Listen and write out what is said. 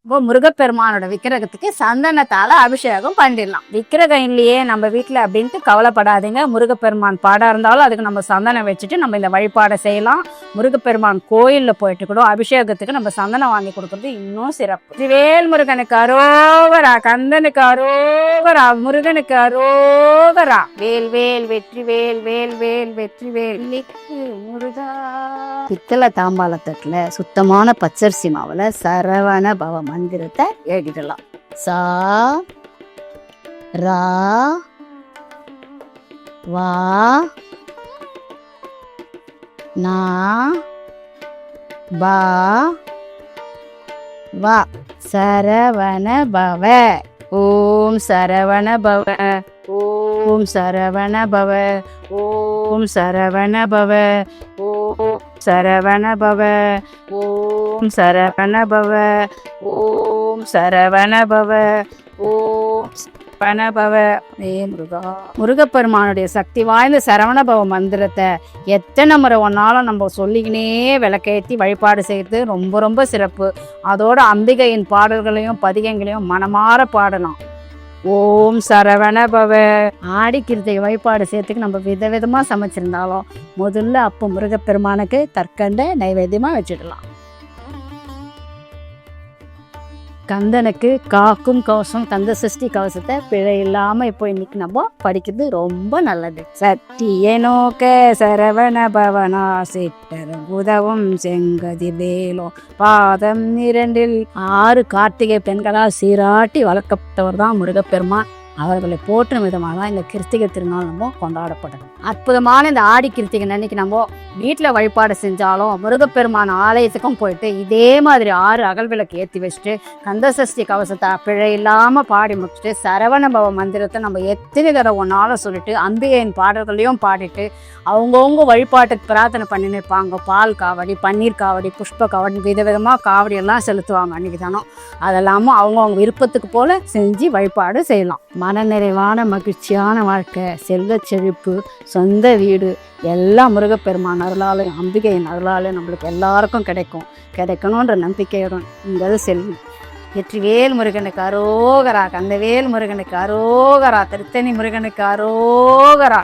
இப்போ முருகப்பெருமானோட விக்கிரகத்துக்கு சந்தனத்தால அபிஷேகம் பண்ணிடலாம். விக்கிரகம் இல்லையே நம்ம வீட்டில் அப்படின்ட்டு கவலைப்படாதீங்க. முருகப்பெருமான் பாடாக இருந்தாலும் அதுக்கு நம்ம சந்தனம் வச்சுட்டு நம்ம இந்த வழிபாடை செய்யலாம். முருகப்பெருமான் கோயிலில் போயிட்டு கூட அபிஷேகத்துக்கு நம்ம சந்தனம் வாங்கி கொடுக்குறது இன்னும் சிறப்பு. வேல் முருகனுக்கு அரோகரா, கந்தனுக்கு அரோகரா, முருகனுக்கு அரோகரா. வேல் வேல் வெற்றி வேல், வேல் வேல் வெற்றி வேல் முருகா. பித்தளை தாம்பாளத்தட்டுல சுத்தமான பச்சரிசி மாவுல சரவண பவ மந்திரத்தை எழுதிடலாம். சா ரா வா நா பா வா. சரவண பவ. ஓம் சரவண பவ, ஓம் சரவண பவ, ஓம் சரவண பவ, ஓம் சரவண பவ, ஓம் சரவண பவ, ஓம் சரவண பவ, ஓம் சரவணபவ. முருகா. முருகப்பெருமானுடைய சக்தி வாய்ந்த சரவணபவ மந்திரத்தை எத்தனை முறை ஒன்னாலும் நம்ம சொல்லிக்கினே விளக்கேற்றி வழிபாடு செய்கிறது ரொம்ப ரொம்ப சிறப்பு. அதோட அம்பிகையின் பாடல்களையும் பதிகங்களையும் மனமாற பாடலாம். ஓம் சரவணபவ. ஆடிக்கிருத்திகை வழிபாடு செய்யறதுக்கு நம்ம விதவிதமாக சமைச்சிருந்தாலும் முதல்ல அப்போ முருகப்பெருமானுக்கு கற்கண்ட நைவேத்தியமாக வச்சிடலாம். கந்தனுக்கு காக்கும் கவசம், கந்த சஷ்டி கவசத்தை பிழை இல்லாமல் இப்போ இன்னைக்கு நம்ம படிக்கிறது ரொம்ப நல்லது. சத்திய நோக்க சரவண பவனா சிட்டரும் உதவும் செங்கதிர் வேலோ பாதம் 2 6 கார்த்திகை பெண்களால் சீராட்டி வளர்க்கப்பட்டவர் தான் முருகப்பெருமான். அவர்களை போற்றும் விதமாக தான் இந்த கிருத்திகை திருநாள் நம்ம கொண்டாடப்படும். அற்புதமான இந்த ஆடி கிருத்திகை அன்னைக்கு நம்ம வீட்டில் வழிபாடு செஞ்சாலும் முருகப்பெருமான் ஆலயத்துக்கும் போயிட்டு இதே மாதிரி 6 அகல் விளக்கு ஏற்றி வச்சுட்டு கந்தசஷ்டி கவசத்தை பிழை இல்லாமல் பாடி முடிச்சுட்டு சரவணபவ மந்திரத்தை நம்ம எத்தனை தடவை ஒன்றாலும் சொல்லிட்டு அம்பிகையின் பாடல்களையும் பாடிட்டு அவங்கவுங்க வழிபாட்டுக்கு பிரார்த்தனை பண்ணி நிற்பாங்க. பால் காவடி, பன்னீர் காவடி, புஷ்ப காவடி, விதவிதமாக காவடியெல்லாம் செலுத்துவாங்க அன்றைக்கி தானோ. அதெல்லாமும் அவங்கவுங்க விருப்பத்துக்கு போல் செஞ்சு வழிபாடு செய்யலாம். மனநிறைவான மகிழ்ச்சியான வாழ்க்கை, செல்வ செழிப்பு, சொந்த வீடு எல்லாம் முருகப்பெருமான் அருளாலும் அம்பிகையின் அருளாலும் நம்மளுக்கு எல்லாருக்கும் கிடைக்கணுன்ற நம்பிக்கையுடன் இங்கே செல்லும். வெற்றிவேல் முருகனுக்கு அரோகரா, கந்தவேல் முருகனுக்கு அரோகரா, திருத்தணி முருகனுக்கு அரோகரா.